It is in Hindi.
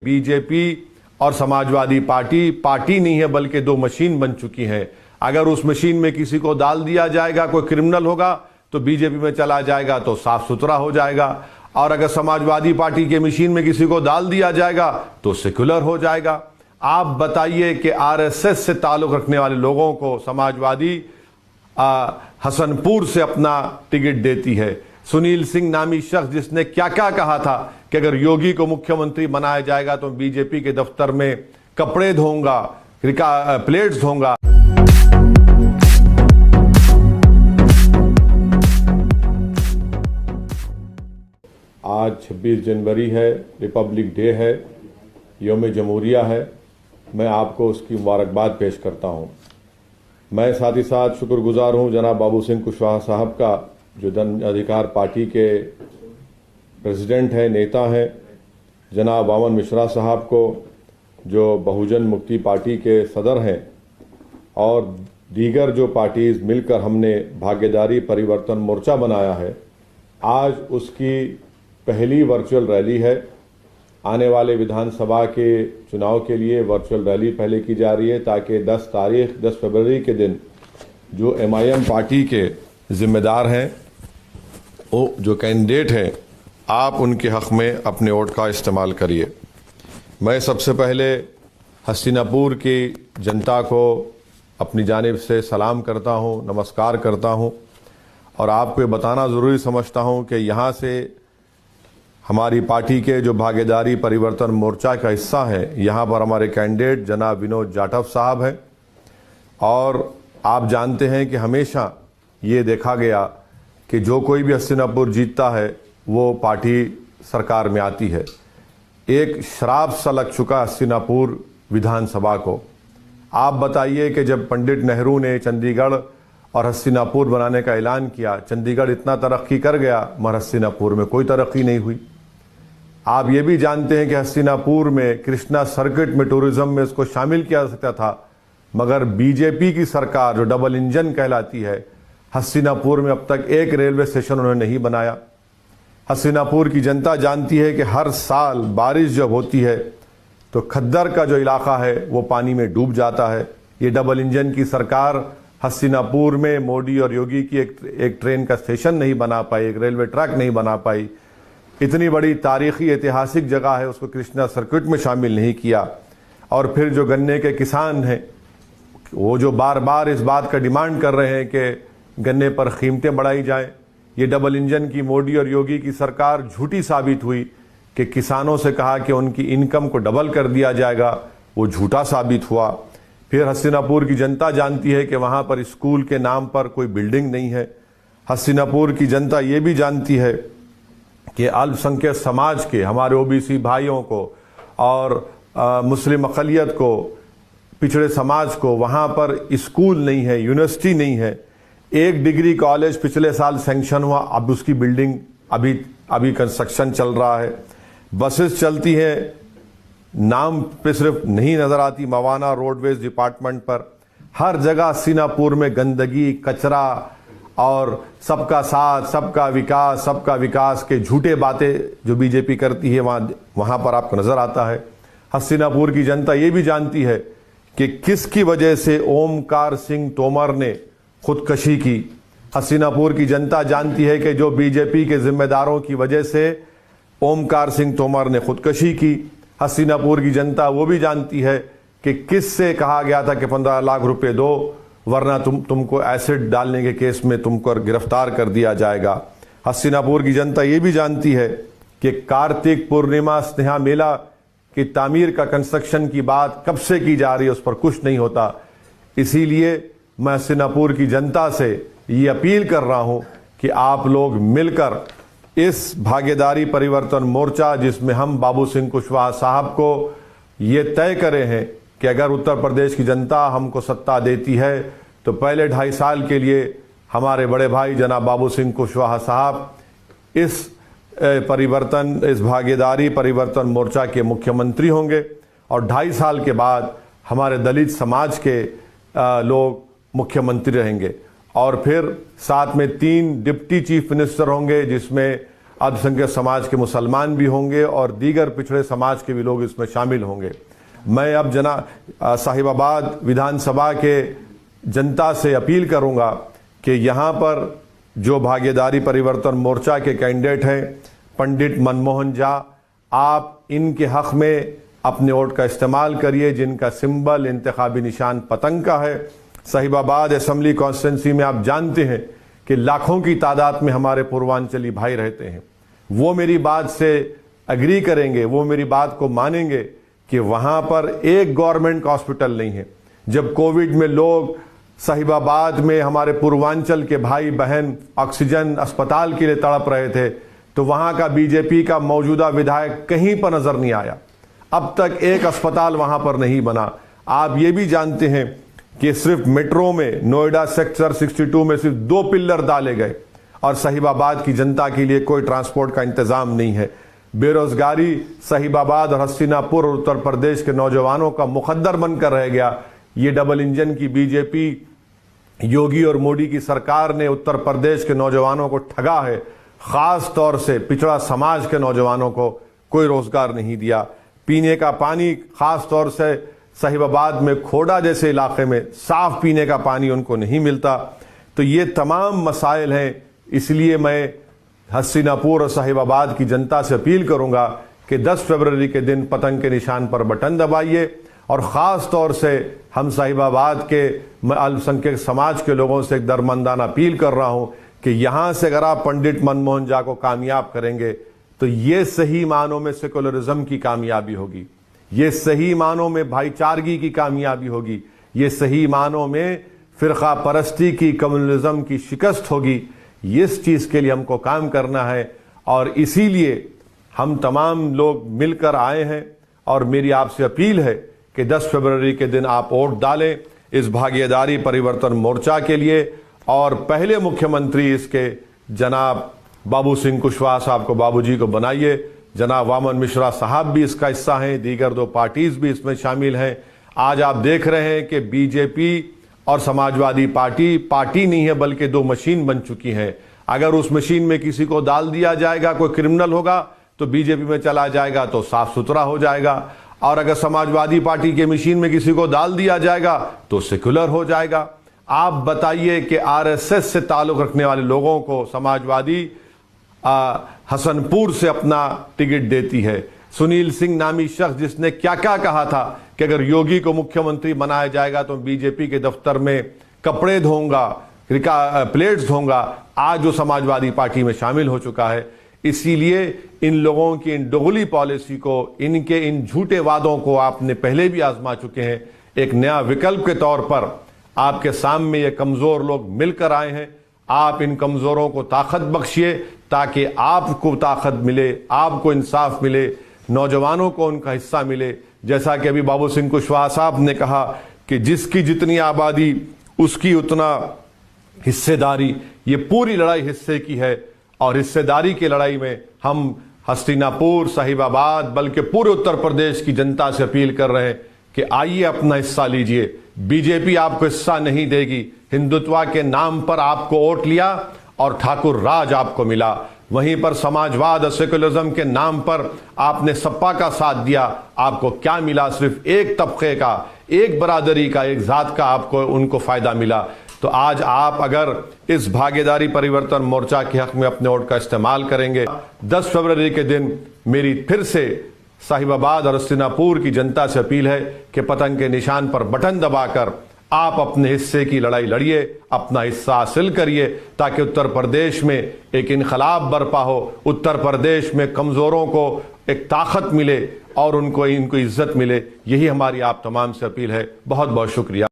बीजेपी और समाजवादी पार्टी पार्टी नहीं है बल्कि दो मशीन बन चुकी हैं। अगर उस मशीन में किसी को डाल दिया जाएगा, कोई क्रिमिनल होगा तो बीजेपी में चला जाएगा तो साफ सुथरा हो जाएगा, और अगर समाजवादी पार्टी के मशीन में किसी को डाल दिया जाएगा तो सेक्युलर हो जाएगा। आप बताइए कि आरएसएस से ताल्लुक रखने वाले लोगों को समाजवादी हसनपुर से अपना टिकट देती है। सुनील सिंह नामी शख्स जिसने क्या क्या कहा था कि अगर योगी को मुख्यमंत्री बनाया जाएगा तो बीजेपी के दफ्तर में कपड़े धोऊंगा, प्लेट्स धोऊंगा। आज 26 जनवरी है, रिपब्लिक डे है, यौम जमहूरिया है। मैं आपको उसकी मुबारकबाद पेश करता हूँ। मैं साथ ही साथ शुक्रगुजार हूँ जनाब बाबू सिंह कुशवाहा साहब का, जो जन अधिकार पार्टी के प्रेसिडेंट हैं, नेता हैं, जनाब वामन मिश्रा साहब को जो बहुजन मुक्ति पार्टी के सदर हैं, और दीगर जो पार्टीज़ मिलकर हमने भागीदारी परिवर्तन मोर्चा बनाया है। आज उसकी पहली वर्चुअल रैली है। आने वाले विधानसभा के चुनाव के लिए वर्चुअल रैली पहले की जा रही है ताकि 10 फरवरी के दिन जो एमआईएम पार्टी के जिम्मेदार हैं, वो जो कैंडिडेट हैं, आप उनके हक़ में अपने वोट का इस्तेमाल करिए। मैं सबसे पहले हस्तिनापुर की जनता को अपनी जानिब से सलाम करता हूँ, नमस्कार करता हूँ, और आपको ये बताना ज़रूरी समझता हूँ कि यहाँ से हमारी पार्टी के जो भागीदारी परिवर्तन मोर्चा का हिस्सा है, यहाँ पर हमारे कैंडिडेट जनाब विनोद जाटव साहब हैं। और आप जानते हैं कि हमेशा ये देखा गया कि जो कोई भी हस्तिनापुर जीतता है वो पार्टी सरकार में आती है। एक शराब सा लग चुका हस्तिनापुर विधानसभा को। आप बताइए कि जब पंडित नेहरू ने चंडीगढ़ और हस्तिनापुर बनाने का ऐलान किया, चंडीगढ़ इतना तरक्की कर गया मगर हस्तिनापुर में कोई तरक्की नहीं हुई। आप ये भी जानते हैं कि हस्तिनापुर में कृष्णा सर्किट में टूरिज्म में इसको शामिल किया जा सकता था, मगर बीजेपी की सरकार जो डबल इंजन कहलाती है, हस्तिनापुर में अब तक एक रेलवे स्टेशन उन्होंने नहीं बनाया। हस्तिनापुर की जनता जानती है कि हर साल बारिश जब होती है तो खद्दर का जो इलाका है वो पानी में डूब जाता है। ये डबल इंजन की सरकार हस्तिनापुर में मोदी और योगी की एक ट्रेन का स्टेशन नहीं बना पाई, एक रेलवे ट्रैक नहीं बना पाई। इतनी बड़ी तारीखी ऐतिहासिक जगह है, उसको कृष्णा सर्किट में शामिल नहीं किया। और फिर जो गन्ने के किसान हैं, वो जो बार बार इस बात का डिमांड कर रहे हैं कि गन्ने पर कीमतें बढ़ाई जाएं, ये डबल इंजन की मोदी और योगी की सरकार झूठी साबित हुई कि किसानों से कहा कि उनकी इनकम को डबल कर दिया जाएगा, वो झूठा साबित हुआ। फिर हस्तिनापुर की जनता जानती है कि वहाँ पर स्कूल के नाम पर कोई बिल्डिंग नहीं है। हस्तिनापुर की जनता ये भी जानती है कि अल्पसंख्यक समाज के हमारे ओबीसी भाइयों को और मुस्लिम अक़लियत को, पिछड़े समाज को, वहाँ पर स्कूल नहीं है, यूनिवर्सिटी नहीं है। एक डिग्री कॉलेज पिछले साल सैंक्शन हुआ, अब उसकी बिल्डिंग अभी कंस्ट्रक्शन चल रहा है। बसेस चलती हैं, नाम पे सिर्फ नहीं नज़र आती, मवाना रोडवेज डिपार्टमेंट पर। हर जगह हस्तिनापुर में गंदगी, कचरा और सबका साथ, सबका विकास के झूठे बातें जो बीजेपी करती है वहाँ पर आपको नज़र आता है। हस्तिनापुर की जनता ये भी जानती है कि किसकी वजह से ओमकार सिंह तोमर ने खुदकशी की। हस्तिनापुर की जनता जानती है कि जो बीजेपी के जिम्मेदारों की वजह से ओमकार सिंह तोमर ने खुदकशी की। हस्तिनापुर की जनता वो भी जानती है कि किससे कहा गया था कि 15 लाख रुपए दो वरना तुमको एसिड डालने के केस में तुमको गिरफ्तार कर दिया जाएगा। हस्तिनापुर की जनता ये भी जानती है कि कार्तिक पूर्णिमा स्नेहा मेला की तामीर का कंस्ट्रक्शन की बात कब से की जा रही है, उस पर कुछ नहीं होता। इसीलिए मैं हस्तिनापुर की जनता से ये अपील कर रहा हूँ कि आप लोग मिलकर इस भागीदारी परिवर्तन मोर्चा, जिसमें हम बाबू सिंह कुशवाहा साहब को ये तय करे हैं कि अगर उत्तर प्रदेश की जनता हमको सत्ता देती है तो पहले 2.5 साल के लिए हमारे बड़े भाई जनाब बाबू सिंह कुशवाहा साहब इस भागीदारी परिवर्तन मोर्चा के मुख्यमंत्री होंगे, और 2.5 साल के बाद हमारे दलित समाज के लोग मुख्यमंत्री रहेंगे। और फिर साथ में 3 डिप्टी चीफ मिनिस्टर होंगे, जिसमें अल्पसंख्यक समाज के मुसलमान भी होंगे और दीगर पिछड़े समाज के भी लोग इसमें शामिल होंगे। मैं अब साहिबाबाद विधानसभा के जनता से अपील करूंगा कि यहाँ पर जो भागीदारी परिवर्तन मोर्चा के कैंडिडेट हैं पंडित मनमोहन झा, आप इनके हक में अपने वोट का इस्तेमाल करिए, जिनका सिंबल इंतखाबी निशान पतंग का है। साहिबाबाद असेंबली कॉन्स्टिट्यूंसी में आप जानते हैं कि लाखों की तादाद में हमारे पूर्वांचली भाई रहते हैं। वो मेरी बात से एग्री करेंगे, वो मेरी बात को मानेंगे कि वहां पर एक गवर्नमेंट हॉस्पिटल नहीं है। जब कोविड में लोग साहिबाबाद में हमारे पूर्वांचल के भाई बहन ऑक्सीजन अस्पताल के लिए तड़प रहे थे, तो वहां का बीजेपी का मौजूदा विधायक कहीं पर नजर नहीं आया। अब तक एक अस्पताल वहां पर नहीं बना। आप ये भी जानते हैं कि सिर्फ मेट्रो में नोएडा सेक्टर 62 में सिर्फ 2 पिल्लर डाले गए और साहिबाबाद की जनता के लिए कोई ट्रांसपोर्ट का इंतजाम नहीं है। बेरोजगारी साहिबाबाद और हस्तिनापुर और उत्तर प्रदेश के नौजवानों का मुकद्दर बनकर रह गया। ये डबल इंजन की बीजेपी योगी और मोदी की सरकार ने उत्तर प्रदेश के नौजवानों को ठगा है। खास तौर से पिछड़ा समाज के नौजवानों को कोई रोजगार नहीं दिया। पीने का पानी, खास तौर से साहिबाबाद में खोड़ा जैसे इलाके में साफ पीने का पानी उनको नहीं मिलता। तो ये तमाम मसाइल हैं। इसलिए मैं हस्तिनापुर और साहिबाबाद की जनता से अपील करूंगा कि 10 फरवरी के दिन पतंग के निशान पर बटन दबाइए। और ख़ास तौर से हम साहिबाबाद के अल्पसंख्यक समाज के लोगों से एक दरमंदाना अपील कर रहा हूं कि यहां से अगर आप पंडित मनमोहन झा को कामयाब करेंगे तो ये सही मानों में सेकुलरिज्म की कामयाबी होगी, ये सही मानों में भाईचारगी की कामयाबी होगी, ये सही मानों में फिरका परस्ती की, कम्युनलिज्म की शिकस्त होगी। इस चीज़ के लिए हमको काम करना है और इसीलिए हम तमाम लोग मिलकर आए हैं। और मेरी आपसे अपील है कि 10 फरवरी के दिन आप वोट डालें इस भागीदारी परिवर्तन मोर्चा के लिए। और पहले मुख्यमंत्री इसके जनाब बाबू सिंह कुशवाहा साहब को, बाबूजी को बनाइए। जनाब वामन मिश्रा साहब भी इसका हिस्सा हैं, दीगर 2 पार्टीज भी इसमें शामिल हैं। आज आप देख रहे हैं कि बीजेपी और समाजवादी पार्टी नहीं है बल्कि 2 मशीन बन चुकी हैं। अगर उस मशीन में किसी को डाल दिया जाएगा, कोई क्रिमिनल होगा तो बीजेपी में चला जाएगा तो साफ सुथरा हो जाएगा, और अगर समाजवादी पार्टी के मशीन में किसी को डाल दिया जाएगा तो सेकुलर हो जाएगा। आप बताइए कि आरएसएस से ताल्लुक रखने वाले लोगों को समाजवादी हसनपुर से अपना टिकट देती है। सुनील सिंह नामी शख्स जिसने क्या क्या कहा था कि अगर योगी को मुख्यमंत्री बनाया जाएगा तो बीजेपी के दफ्तर में कपड़े धोऊंगा, प्लेट्स धोऊंगा, आज वो समाजवादी पार्टी में शामिल हो चुका है। इसीलिए इन लोगों की इन दोगली पॉलिसी को, इनके इन झूठे वादों को आपने पहले भी आजमा चुके हैं। एक नया विकल्प के तौर पर आपके सामने ये कमजोर लोग मिलकर आए हैं। आप इन कमजोरों को ताकत बख्शिए ताकि आपको ताकत मिले, आपको इंसाफ मिले, नौजवानों को उनका हिस्सा मिले। जैसा कि अभी बाबू सिंह कुशवाहा साहब ने कहा कि जिसकी जितनी आबादी उसकी उतना हिस्सेदारी। ये पूरी लड़ाई हिस्से की है और हिस्सेदारी की लड़ाई में हम हस्तिनापुर, साहिबाबाद, बल्कि पूरे उत्तर प्रदेश की जनता से अपील कर रहे हैं कि आइए अपना हिस्सा लीजिए। बीजेपी आपको हिस्सा नहीं देगी। हिंदुत्व के नाम पर आपको वोट लिया और ठाकुर राज आपको मिला। वहीं पर समाजवाद और सेकुलरिज्म के नाम पर आपने सपा का साथ दिया, आपको क्या मिला? सिर्फ एक तबके का, एक बरादरी का, एक जात का आपको उनको फायदा मिला। तो आज आप अगर इस भागीदारी परिवर्तन मोर्चा के हक में अपने वोट का इस्तेमाल करेंगे, 10 फरवरी के दिन मेरी फिर से साहिबाबाद और हस्तिनापुर की जनता से अपील है कि पतंग के निशान पर बटन दबाकर आप अपने हिस्से की लड़ाई लड़िए, अपना हिस्सा हासिल करिए, ताकि उत्तर प्रदेश में एक इनकलाब बरपा हो, उत्तर प्रदेश में कमजोरों को एक ताकत मिले और इनको इज्जत मिले। यही हमारी आप तमाम से अपील है। बहुत बहुत शुक्रिया।